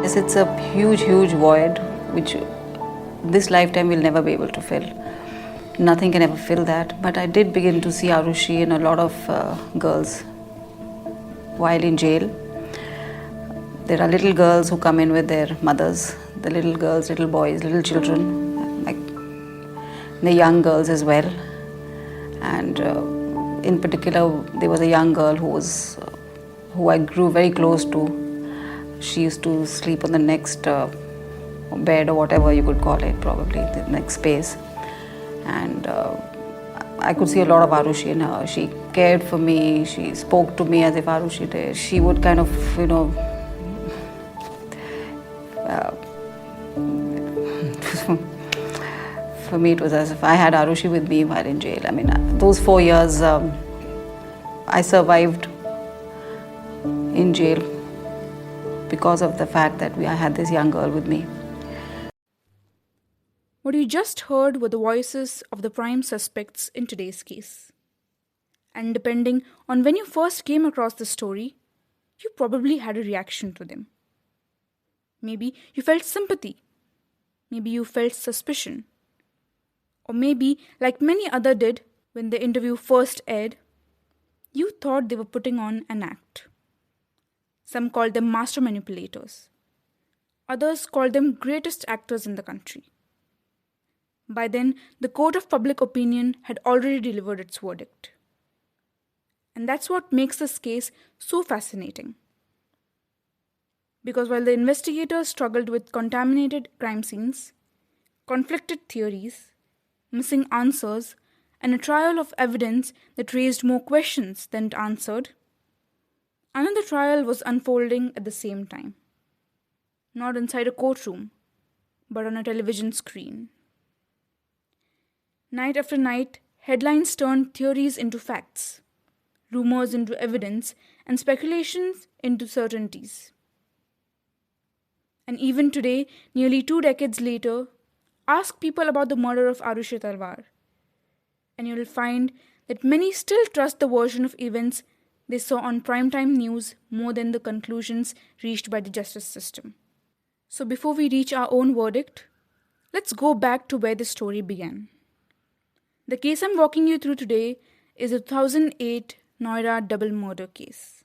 Yes, it's a huge, huge void which this lifetime will never be able to fill. Nothing can ever fill that. But I did begin to see Arushi in a lot of girls while in jail. There are little girls who come in with their mothers, the little girls, little boys, little children, like the young girls as well. And in particular, there was a young girl who I grew very close to. She used to sleep on the next bed or whatever you could call it, probably the next space. And I could see a lot of Arushi in her. She cared for me. She spoke to me as if Arushi did. She would kind of, for me, it was as if I had Arushi with me while in jail. I mean, those 4 years I survived in jail because of the fact that I had this young girl with me. What you just heard were the voices of the prime suspects in today's case. And depending on when you first came across the story, you probably had a reaction to them. Maybe you felt sympathy. Maybe you felt suspicion. Or maybe, like many others did when the interview first aired, you thought they were putting on an act. Some called them master manipulators. Others called them greatest actors in the country. By then, the court of public opinion had already delivered its verdict. And that's what makes this case so fascinating. Because while the investigators struggled with contaminated crime scenes, conflicted theories, missing answers, and a trial of evidence that raised more questions than it answered, another trial was unfolding at the same time. Not inside a courtroom, but on a television screen. Night after night, headlines turned theories into facts, rumors into evidence, and speculations into certainties. And even today, nearly 2 decades later, ask people about the murder of Arushi Talwar, and you'll find that many still trust the version of events they saw on primetime news more than the conclusions reached by the justice system. So before we reach our own verdict, let's go back to where the story began. The case I'm walking you through today is the 2008 Noida double murder case,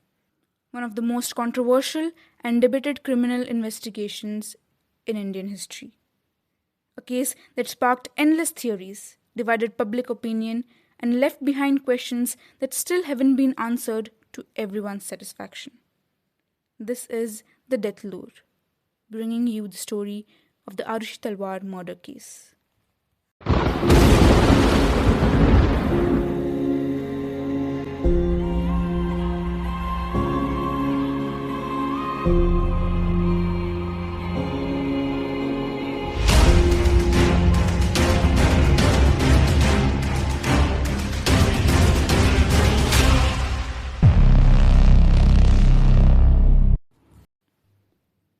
one of the most controversial and debated criminal investigations in Indian history. A case that sparked endless theories, divided public opinion, and left behind questions that still haven't been answered to everyone's satisfaction. This is the Deathlore, bringing you the story of the Arushi Talwar murder case.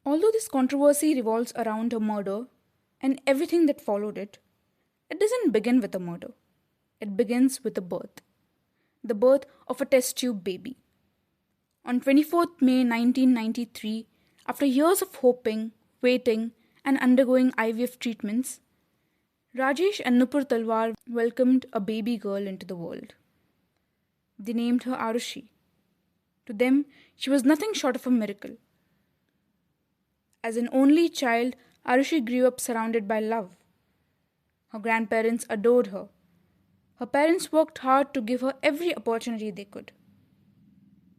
Although this controversy revolves around a murder and everything that followed it, it doesn't begin with a murder. It begins with a birth. The birth of a test tube baby. On 24th May 1993, after years of hoping, waiting, and undergoing IVF treatments, Rajesh and Nupur Talwar welcomed a baby girl into the world. They named her Arushi. To them, she was nothing short of a miracle. As an only child, Arushi grew up surrounded by love. Her grandparents adored her. Her parents worked hard to give her every opportunity they could.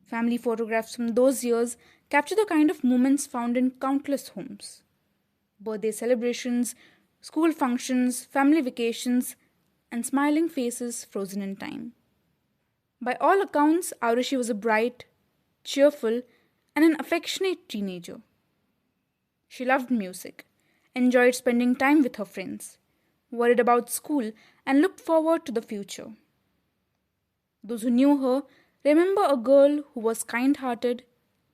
Family photographs from those years capture the kind of moments found in countless homes. Birthday celebrations, school functions, family vacations, and smiling faces frozen in time. By all accounts, Arushi was a bright, cheerful, and an affectionate teenager. She loved music, enjoyed spending time with her friends, worried about school, and looked forward to the future. Those who knew her remember a girl who was kind-hearted,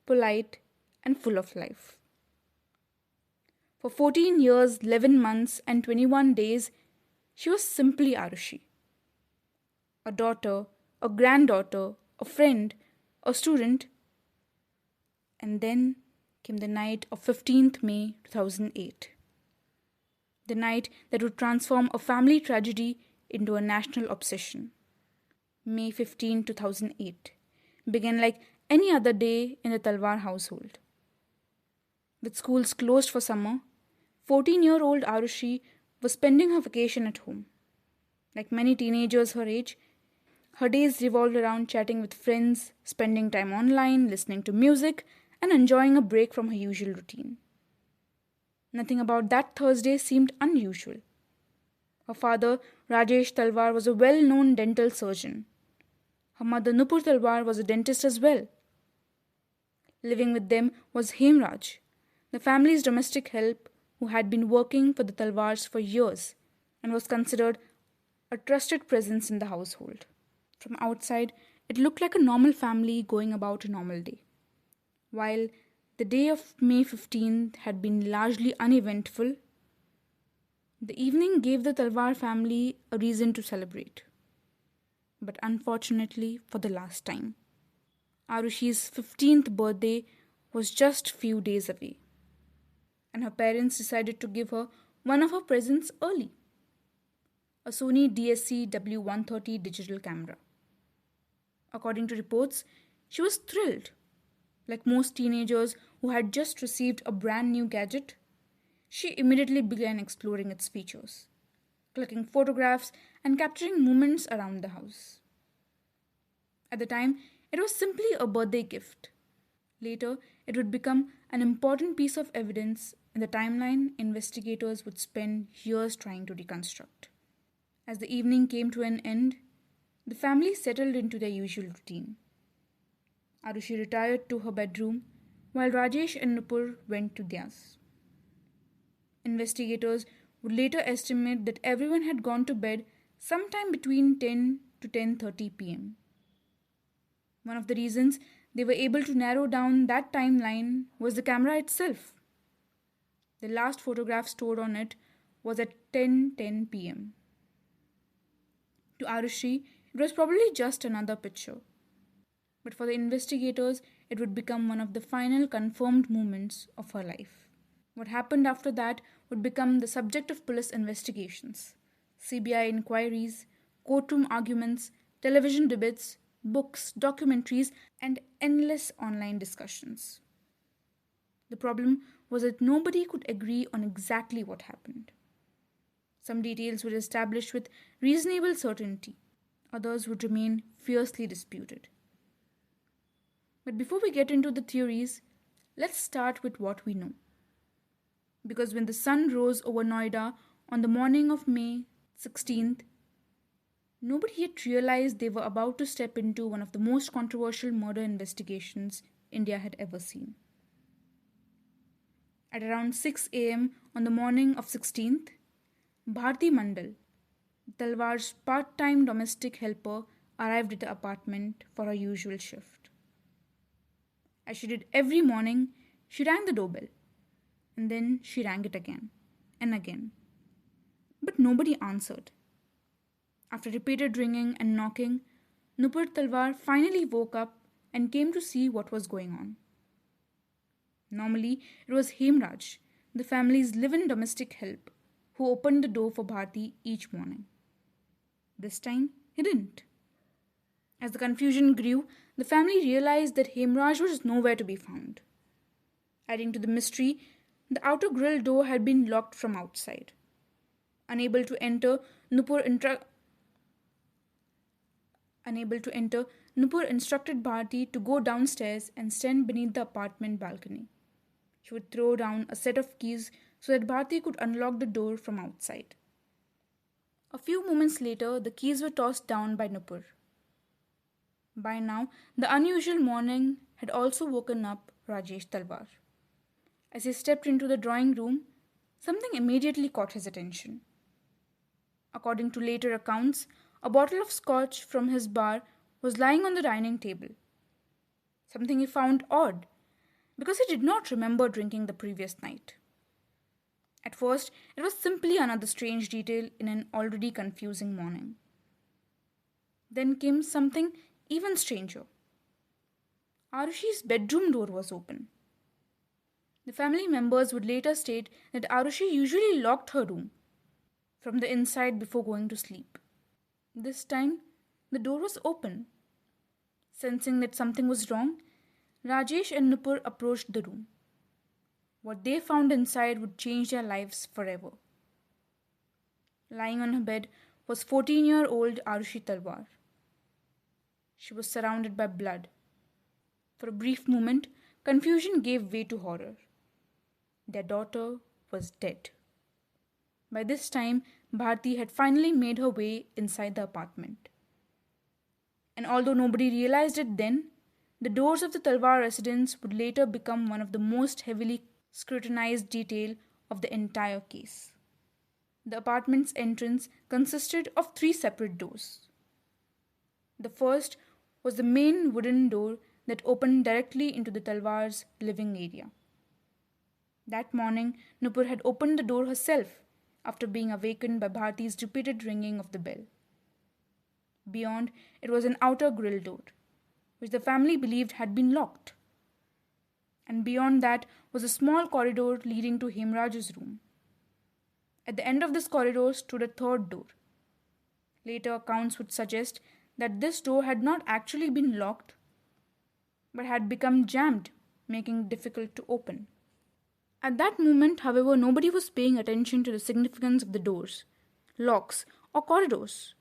polite, and full of life. For 14 years, 11 months, and 21 days, she was simply Arushi. A daughter, a granddaughter, a friend, a student, and then came the night of 15th May 2008. The night that would transform a family tragedy into a national obsession. May 15, 2008 began like any other day in the Talwar household. With schools closed for summer, 14-year-old Arushi was spending her vacation at home. Like many teenagers her age, her days revolved around chatting with friends, spending time online, listening to music, and enjoying a break from her usual routine. Nothing about that Thursday seemed unusual. Her father, Rajesh Talwar, was a well known dental surgeon. Her mother, Nupur Talwar, was a dentist as well. Living with them was Hemraj, the family's domestic help who had been working for the Talwars for years and was considered a trusted presence in the household. From outside, it looked like a normal family going about a normal day. While the day of May 15th had been largely uneventful, the evening gave the Talwar family a reason to celebrate. But unfortunately, for the last time. Arushi's 15th birthday was just few days away, and her parents decided to give her one of her presents early, a Sony DSC W130 digital camera. According to reports, she was thrilled. Like most teenagers who had just received a brand new gadget, she immediately began exploring its features, clicking photographs and capturing moments around the house. At the time, it was simply a birthday gift. Later, it would become an important piece of evidence in the timeline investigators would spend years trying to reconstruct. As the evening came to an end, the family settled into their usual routine. Arushi retired to her bedroom while Rajesh and Nupur went to theirs. Investigators would later estimate that everyone had gone to bed sometime between 10 to 10:30 p.m. One of the reasons they were able to narrow down that timeline was the camera itself. The last photograph stored on it was at 10:10 p.m. To Arushi, it was probably just another picture. But for the investigators, it would become one of the final confirmed moments of her life. What happened after that would become the subject of police investigations, CBI inquiries, courtroom arguments, television debates, books, documentaries, and endless online discussions. The problem was that nobody could agree on exactly what happened. Some details were established with reasonable certainty, others would remain fiercely disputed. But before we get into the theories, let's start with what we know. Because when the sun rose over Noida on the morning of May 16th, nobody yet realized they were about to step into one of the most controversial murder investigations India had ever seen. At around 6 a.m. on the morning of 16th, Bharti Mandal, Talwar's part-time domestic helper, arrived at the apartment for her usual shift. As she did every morning, she rang the doorbell, and then she rang it again and again. But nobody answered. After repeated ringing and knocking, Nupur Talwar finally woke up and came to see what was going on. Normally, it was Hemraj, the family's live-in domestic help, who opened the door for Bharti each morning. This time, he didn't. As the confusion grew, the family realized that Hemraj was nowhere to be found. Adding to the mystery, the outer grill door had been locked from outside. Unable to enter, Nupur instructed Bharti to go downstairs and stand beneath the apartment balcony. She would throw down a set of keys so that Bharti could unlock the door from outside. A few moments later, the keys were tossed down by Nupur. By now, the unusual morning had also woken up Rajesh Talwar. As he stepped into the drawing room, something immediately caught his attention. According to later accounts, a bottle of scotch from his bar was lying on the dining table. Something he found odd, because he did not remember drinking the previous night. At first, it was simply another strange detail in an already confusing morning. Then came something even stranger. Arushi's bedroom door was open. The family members would later state that Arushi usually locked her room from the inside before going to sleep. This time, the door was open. Sensing that something was wrong, Rajesh and Nupur approached the room. What they found inside would change their lives forever. Lying on her bed was 14-year-old Arushi Talwar. She was surrounded by blood. For a brief moment, confusion gave way to horror. Their daughter was dead. By this time, Bharti had finally made her way inside the apartment. And although nobody realized it then, the doors of the Talwar residence would later become one of the most heavily scrutinized detail of the entire case. The apartment's entrance consisted of 3 separate doors. The first was the main wooden door that opened directly into the Talwar's living area. That morning, Nupur had opened the door herself after being awakened by Bharti's repeated ringing of the bell. Beyond, it was an outer grill door, which the family believed had been locked. And beyond that was a small corridor leading to Hemraj's room. At the end of this corridor stood a third door. Later accounts would suggest that this door had not actually been locked, but had become jammed, making it difficult to open. At that moment, however, nobody was paying attention to the significance of the doors, locks, or corridors.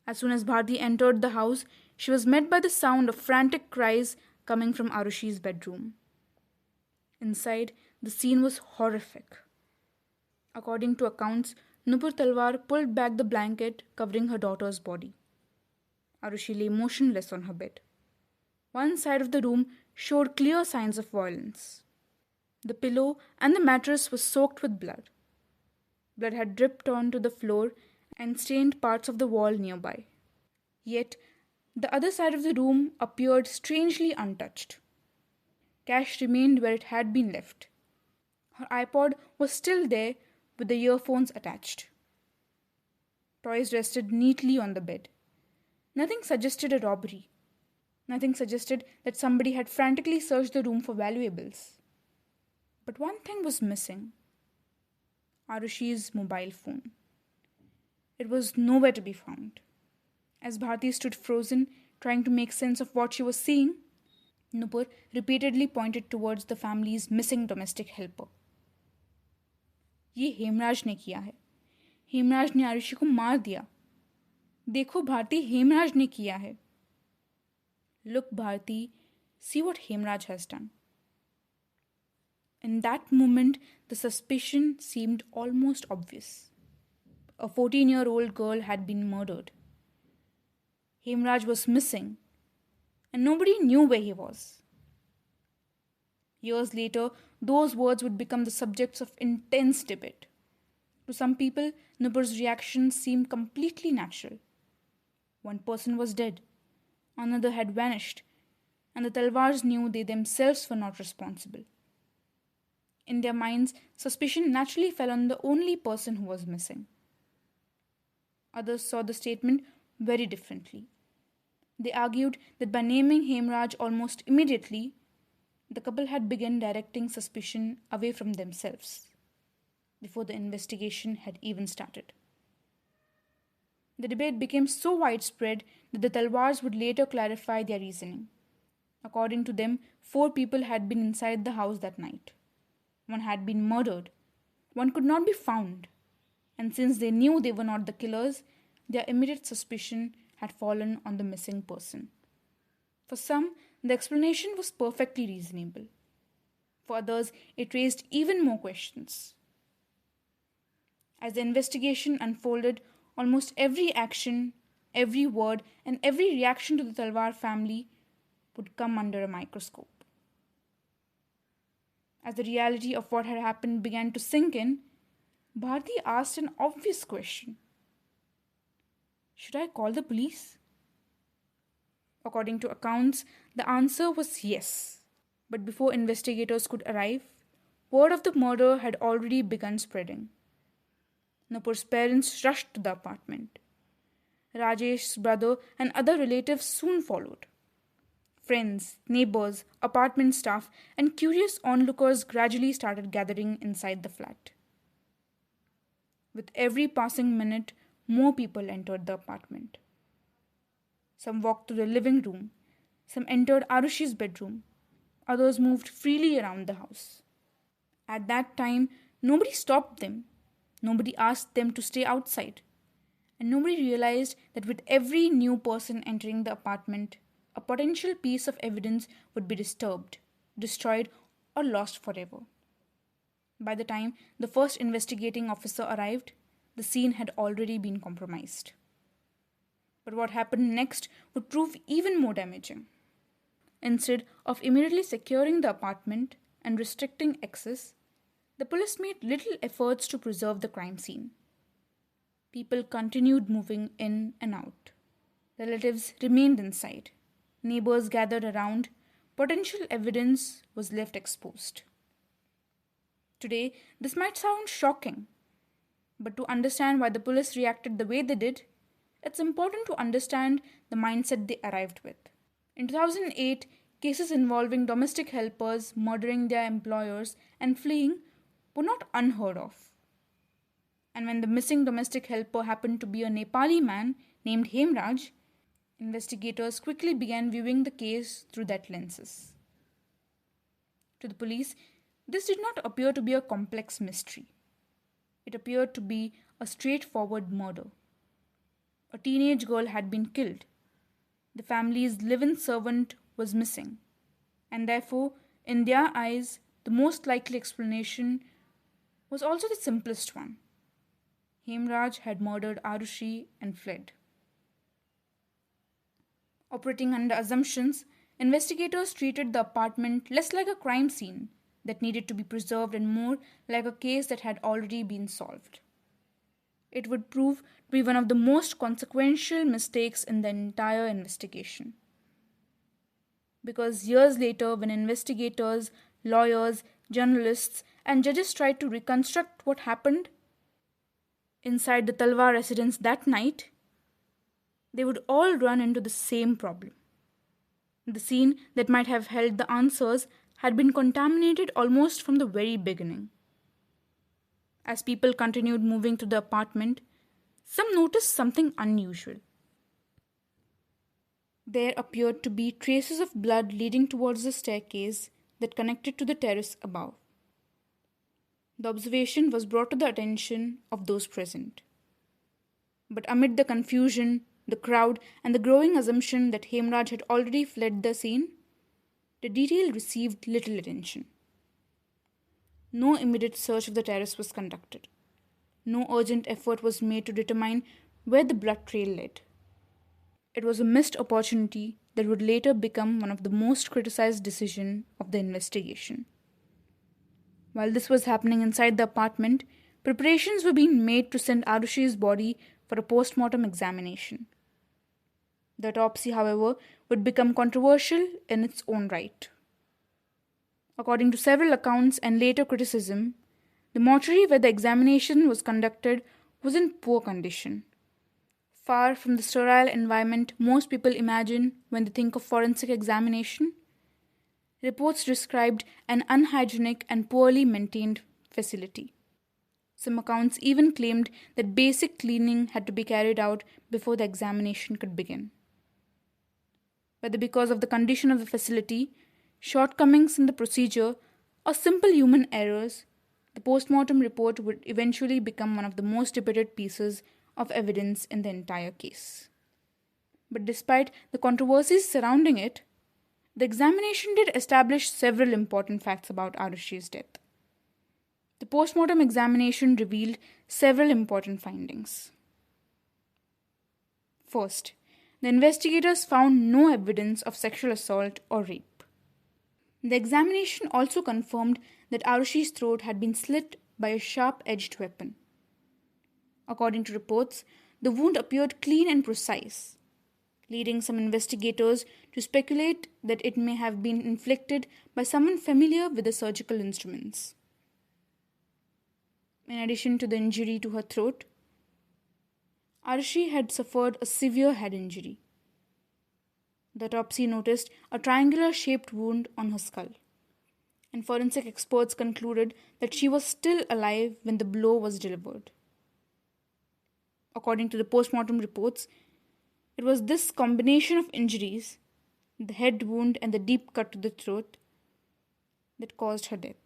As soon as Bharti entered the house, she was met by the sound of frantic cries coming from Arushi's bedroom. Inside, the scene was horrific. According to accounts, Nupur Talwar pulled back the blanket covering her daughter's body. Arushi lay motionless on her bed. One side of the room showed clear signs of violence. The pillow and the mattress were soaked with blood. Blood had dripped onto the floor and stained parts of the wall nearby. Yet, the other side of the room appeared strangely untouched. Cash remained where it had been left. Her iPod was still there with the earphones attached. Toys rested neatly on the bed. Nothing suggested a robbery. Nothing suggested that somebody had frantically searched the room for valuables. But one thing was missing. Arushi's mobile phone. It was nowhere to be found. As Bharti stood frozen, trying to make sense of what she was seeing, Nupur repeatedly pointed towards the family's missing domestic helper. ये हेमराज ने किया है. हेमराज ने आरुषि को मार दिया. देखो भारती, हेमराज ने किया है. Look, Bharti, see what Hemraj has done. In that moment, the suspicion seemed almost obvious. A 14-year-old girl had been murdered. Hemraj was missing, and nobody knew where he was. Years later, those words would become the subjects of intense debate. To some people, Nupur's reaction seemed completely natural. One person was dead, another had vanished, and the Talwars knew they themselves were not responsible. In their minds, suspicion naturally fell on the only person who was missing. Others saw the statement very differently. They argued that by naming Hemraj almost immediately, the couple had begun directing suspicion away from themselves, before the investigation had even started. The debate became so widespread that the Talwars would later clarify their reasoning. According to them, 4 people had been inside the house that night. One had been murdered. One could not be found. And since they knew they were not the killers, their immediate suspicion had fallen on the missing person. For some, the explanation was perfectly reasonable. For others, it raised even more questions. As the investigation unfolded, almost every action, every word, and every reaction to the Talwar family would come under a microscope. As the reality of what had happened began to sink in, Bharti asked an obvious question. Should I call the police? According to accounts, the answer was yes. But before investigators could arrive, word of the murder had already begun spreading. Nupur's parents rushed to the apartment. Rajesh's brother and other relatives soon followed. Friends, neighbors, apartment staff, and curious onlookers gradually started gathering inside the flat. With every passing minute, more people entered the apartment. Some walked to the living room, some entered Arushi's bedroom, others moved freely around the house. At that time, nobody stopped them, nobody asked them to stay outside, and nobody realized that with every new person entering the apartment, a potential piece of evidence would be disturbed, destroyed, or lost forever. By the time the first investigating officer arrived, the scene had already been compromised. But what happened next would prove even more damaging. Instead of immediately securing the apartment and restricting access, the police made little efforts to preserve the crime scene. People continued moving in and out. Relatives remained inside. Neighbors gathered around. Potential evidence was left exposed. Today, this might sound shocking, but to understand why the police reacted the way they did, it's important to understand the mindset they arrived with. In 2008, cases involving domestic helpers murdering their employers and fleeing were not unheard of. And when the missing domestic helper happened to be a Nepali man named Hemraj, investigators quickly began viewing the case through that lenses. To the police, this did not appear to be a complex mystery. It appeared to be a straightforward murder. A teenage girl had been killed. The family's live-in servant was missing. And therefore, in their eyes, the most likely explanation was also the simplest one. Hemraj had murdered Arushi and fled. Operating under assumptions, investigators treated the apartment less like a crime scene that needed to be preserved and more like a case that had already been solved. It would prove to be one of the most consequential mistakes in the entire investigation. Because years later, when investigators, lawyers, journalists, and judges tried to reconstruct what happened inside the Talwar residence that night, they would all run into the same problem. The scene that might have held the answers had been contaminated almost from the very beginning. As people continued moving to the apartment, some noticed something unusual. There appeared to be traces of blood leading towards the staircase that connected to the terrace above. The observation was brought to the attention of those present. But amid the confusion, the crowd, and the growing assumption that Hemraj had already fled the scene, the detail received little attention. No immediate search of the terrace was conducted. No urgent effort was made to determine where the blood trail led. It was a missed opportunity that would later become one of the most criticized decisions of the investigation. While this was happening inside the apartment, preparations were being made to send Arushi's body for a post-mortem examination. The autopsy, however, would become controversial in its own right. According to several accounts and later criticism, the mortuary where the examination was conducted was in poor condition. Far from the sterile environment most people imagine when they think of forensic examination, reports described an unhygienic and poorly maintained facility. Some accounts even claimed that basic cleaning had to be carried out before the examination could begin. Whether because of the condition of the facility, shortcomings in the procedure, or simple human errors, the postmortem report would eventually become one of the most debated pieces of evidence in the entire case. But despite the controversies surrounding it, the examination did establish several important facts about Arushi's death. The postmortem examination revealed several important findings. First, the investigators found no evidence of sexual assault or rape. The examination also confirmed that Arushi's throat had been slit by a sharp-edged weapon. According to reports, the wound appeared clean and precise, leading some investigators to speculate that it may have been inflicted by someone familiar with the surgical instruments. In addition to the injury to her throat, Arushi had suffered a severe head injury. The autopsy noticed a triangular shaped wound on her skull, and forensic experts concluded that she was still alive when the blow was delivered. According to the postmortem reports, it was this combination of injuries, the head wound and the deep cut to the throat, that caused her death.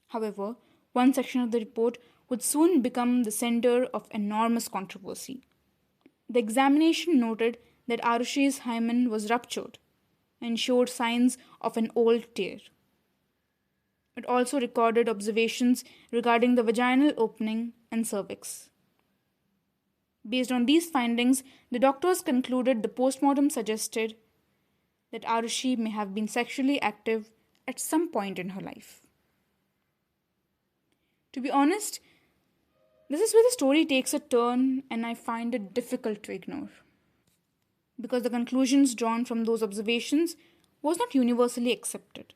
However, one section of the report would soon become the center of enormous controversy. The examination noted that Arushi's hymen was ruptured and showed signs of an old tear. It also recorded observations regarding the vaginal opening and cervix. Based on these findings, the doctors concluded the postmortem suggested that Arushi may have been sexually active at some point in her life. To be honest, this is where the story takes a turn and I find it difficult to ignore. Because the conclusions drawn from those observations was not universally accepted.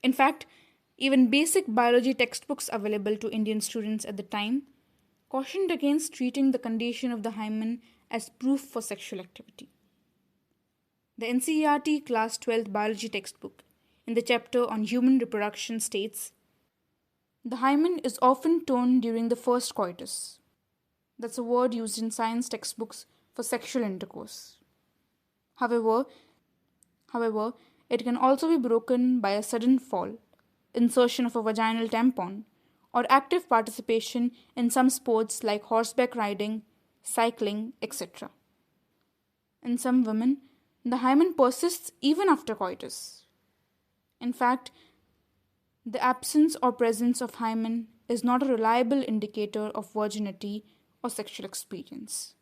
In fact, even basic biology textbooks available to Indian students at the time cautioned against treating the condition of the hymen as proof for sexual activity. The NCERT Class 12 biology textbook, in the chapter on human reproduction, states, "The hymen is often torn during the first coitus." That's a word used in science textbooks for sexual intercourse. However, it can also be broken by a sudden fall, insertion of a vaginal tampon, or active participation in some sports like horseback riding, cycling, etc. In some women, the hymen persists even after coitus. In fact, the absence or presence of hymen is not a reliable indicator of virginity or sexual experience.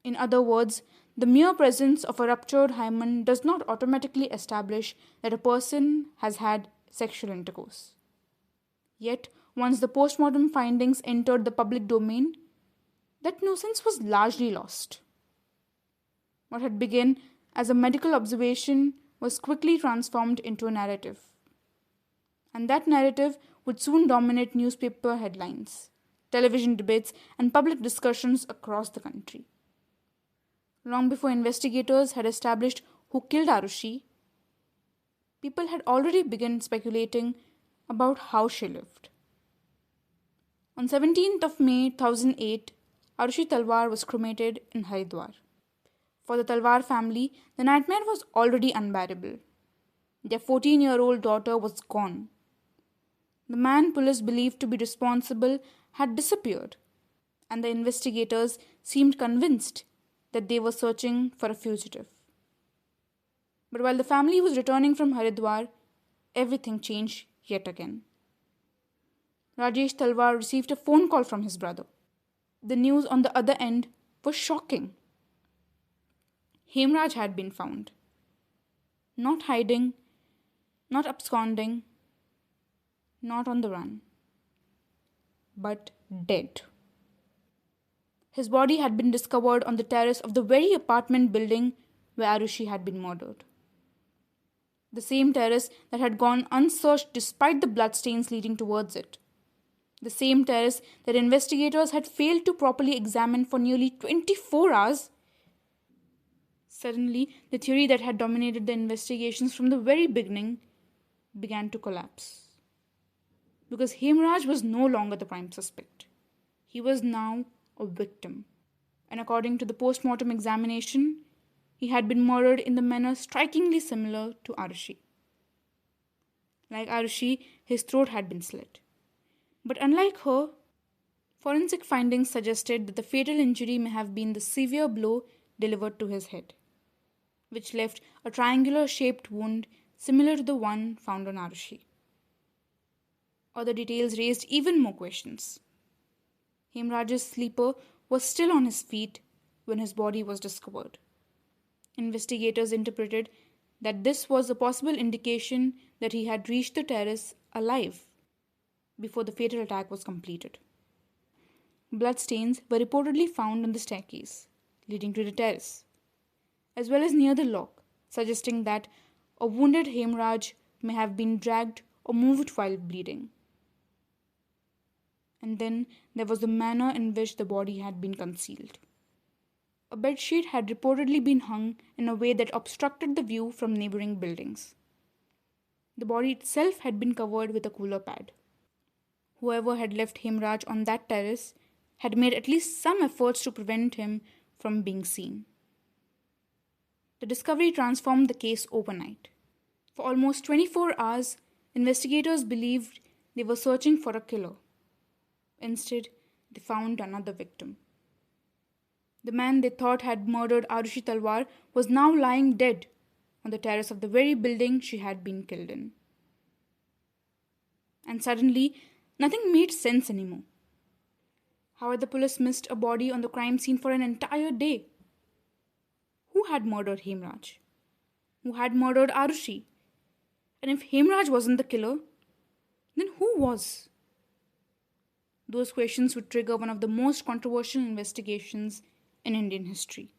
In other words, the mere presence of a ruptured hymen does not automatically establish that a person has had sexual intercourse. Yet, once the postmortem findings entered the public domain, that nuisance was largely lost. What had begun as a medical observation was quickly transformed into a narrative. And that narrative would soon dominate newspaper headlines, television debates, and public discussions across the country. Long before investigators had established who killed Arushi, people had already begun speculating about how she lived. On 17th of May 2008, Arushi Talwar was cremated in Haridwar. For the Talwar family, the nightmare was already unbearable. Their 14-year-old daughter was gone. The man police believed to be responsible had disappeared, and the investigators seemed convinced that they were searching for a fugitive. But while the family was returning from Haridwar, everything changed yet again. Rajesh Talwar received a phone call from his brother. The news on the other end was shocking. Hemraj had been found. Not hiding, not absconding, not on the run, but dead. His body had been discovered on the terrace of the very apartment building where Arushi had been murdered. The same terrace that had gone unsearched despite the bloodstains leading towards it. The same terrace that investigators had failed to properly examine for nearly 24 hours. Suddenly, the theory that had dominated the investigations from the very beginning began to collapse. Because Hemraj was no longer the prime suspect. He was now a victim. And according to the post-mortem examination, he had been murdered in the manner strikingly similar to Arushi. Like Arushi, his throat had been slit. But unlike her, forensic findings suggested that the fatal injury may have been the severe blow delivered to his head, which left a triangular-shaped wound similar to the one found on Arushi. Other details raised even more questions. Hemraj's sleeper was still on his feet when his body was discovered. Investigators interpreted that this was a possible indication that he had reached the terrace alive before the fatal attack was completed. Bloodstains were reportedly found on the staircase leading to the terrace, as well as near the lock, suggesting that a wounded Hemraj may have been dragged or moved while bleeding. And then there was the manner in which the body had been concealed. A bedsheet had reportedly been hung in a way that obstructed the view from neighboring buildings. The body itself had been covered with a cooler pad. Whoever had left Hemraj on that terrace had made at least some efforts to prevent him from being seen. The discovery transformed the case overnight. For almost 24 hours, investigators believed they were searching for a killer. Instead, they found another victim. The man they thought had murdered Arushi Talwar was now lying dead on the terrace of the very building she had been killed in. And suddenly, nothing made sense anymore. How had the police missed a body on the crime scene for an entire day? Who had murdered Hemraj? Who had murdered Arushi? And if Hemraj wasn't the killer, then who was? Those questions would trigger one of the most controversial investigations in Indian history.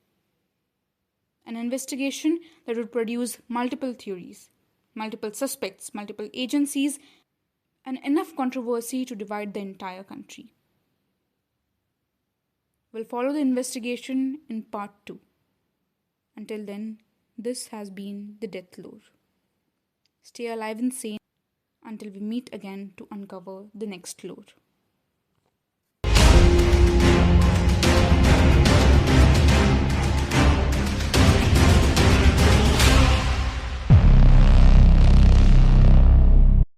An investigation that would produce multiple theories, multiple suspects, multiple agencies, and enough controversy to divide the entire country. We'll follow the investigation in part 2. Until then, this has been the Deathlore. Stay alive and sane until we meet again to uncover the next lore.